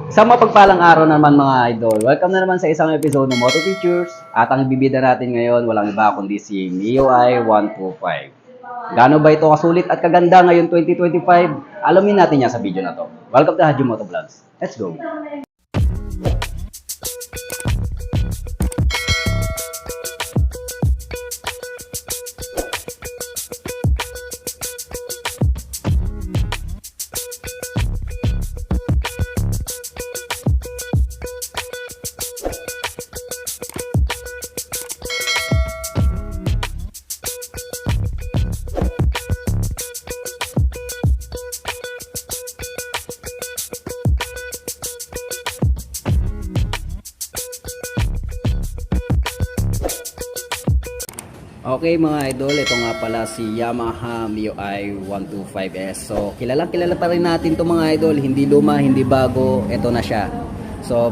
Isang mapagpalang araw naman mga idol. Welcome na naman sa isang episode ng Moto Pictures. At ang bibida natin ngayon, walang iba kundi si MIUI 125. Gaano ba ito kasulit at kaganda ngayon 2025? Alamin natin yan sa video na to. Welcome to Hadjo Moto Vlogs. Let's go! Okay mga idol, ito nga pala si Yamaha MIUI 125S. So kilalang kilala pa rin natin to mga idol, hindi luma, hindi bago, ito na siya. So